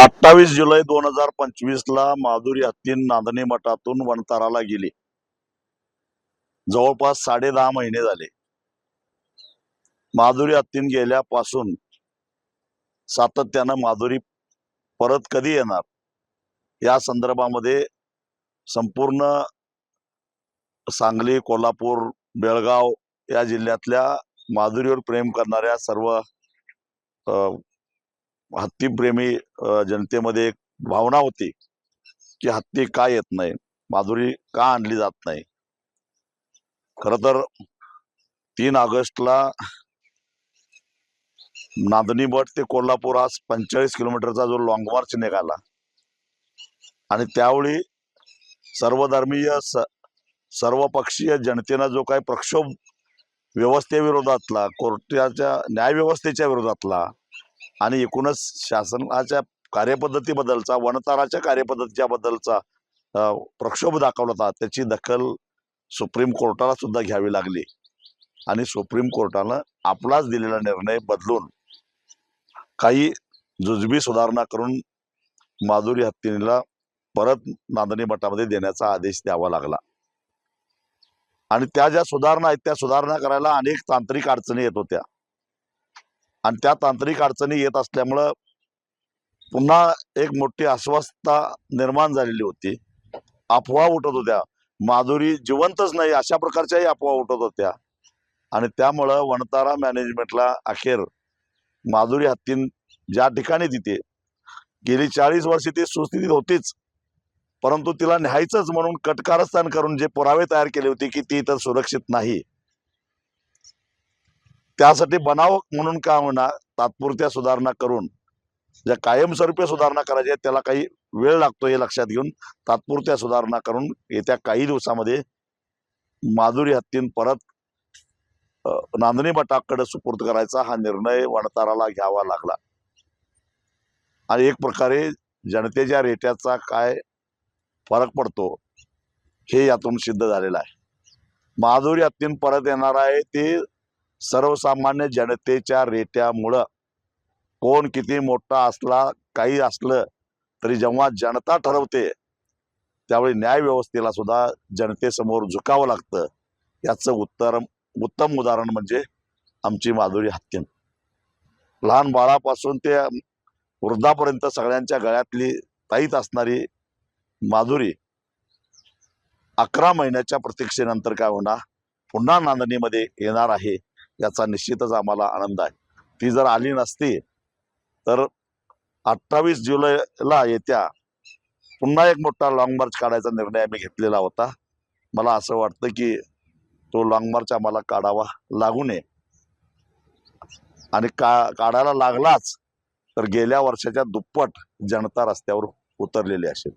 28 जुलै 2025 ला माधुरी हत्तीन नांदणी मठातून वणताराला गेली. जवळपास 10.5 महिने झाले. माधुरी हत्तीन गेल्यापासून सातत्यानं माधुरी परत कधी येणार या संदर्भामध्ये संपूर्ण सांगली, कोल्हापूर, बेळगाव या जिल्ह्यातल्या माधुरीवर प्रेम करणाऱ्या सर्व हत्तीप्रेमी जनतेमध्ये एक भावना होती की हत्ती का येत नाही, माधुरी का आणली जात नाही. खरं तर 3 ऑगस्टला नांदणी मठ ते कोल्हापूर हा 45 किलोमीटरचा जो लॉंग मार्च निघाला आणि त्यावेळी सर्वधर्मीय सर्वपक्षीय जनतेनं जो काही प्रक्षोभ व्यवस्थेविरोधातला, कोर्टाच्या न्यायव्यवस्थेच्या विरोधातला आणि एकूणच शासनाच्या कार्यपद्धतीबद्दलचा, वणताराच्या कार्यपद्धतीच्या बद्दलचा प्रक्षोभ दाखवला होता, त्याची दखल सुप्रीम कोर्टाला सुद्धा घ्यावी लागली आणि सुप्रीम कोर्टानं आपलाच दिलेला निर्णय बदलून काही जुजबी सुधारणा करून माधुरी हत्तीला परत नांदणी मठामध्ये देण्याचा आदेश द्यावा लागला. आणि त्या ज्या सुधारणा आहेत त्या सुधारणा करायला अनेक तांत्रिक अडचणी येत होत्या आणि त्या तांत्रिक अडचणी येत असल्यामुळं पुन्हा एक मोठी अस्वस्थता निर्माण झालेली होती. अफवा उठत होत्या, माधुरी जिवंतच नाही अशा प्रकारच्याही अफवा उठत होत्या आणि त्यामुळं वणतारा मॅनेजमेंटला अखेर माधुरी हत्तीन ज्या ठिकाणी तिथे गेली 40 वर्षे ती सुस्थितीत होतीच, परंतु तिला न्यायचंच म्हणून कटकारस्थान करून जे पुरावे तयार केले होते की ती इतर सुरक्षित नाही, त्यासाठी बनाव म्हणून का होईना तात्पुरत्या सुधारणा करून ज्या कायमस्वरूपी सुधारणा करायच्या त्याला काही वेळ लागतो हे लक्षात घेऊन तात्पुरत्या सुधारणा करून येत्या काही दिवसामध्ये माधुरी हत्तीन परत नांदणी मठाकडे सुपूर्द करायचा हा निर्णय वणताराला घ्यावा लागला. आणि एक प्रकारे जनतेच्या रेट्याचा काय फरक पडतो हे यातून सिद्ध झालेलं आहे. माधुरी हत्तीन परत येणार आहे ते सर्वसामान्य जनतेच्या रेट्यामुळं. कोण किती मोठा असला, काही असलं तरी जेव्हा जनता ठरवते त्यावेळी न्याय व्यवस्थेला सुद्धा जनतेसमोर झुकावं लागतं. याचं उत्तम उदाहरण म्हणजे आमची माधुरी हत्तीन. लहान बाळापासून ते वृद्धापर्यंत सगळ्यांच्या गळ्यातली ताईत असणारी माधुरी 11 महिन्याच्या प्रतीक्षेनंतर काय होणार पुन्हा नांदणीमध्ये येणार आहे याचा निश्चितच आम्हाला आनंद आहे. ती जर आली नसती तर 28 जुलैला येत्या पुन्हा एक मोठा लॉंग मार्च काढायचा निर्णय आम्ही घेतलेला होता. मला असं वाटतं की तो लॉंग मार्च आम्हाला काढावा लागू नये आणि काढायला लागलाच तर गेल्या वर्षाच्या दुप्पट जनता रस्त्यावर उतरलेली असेल.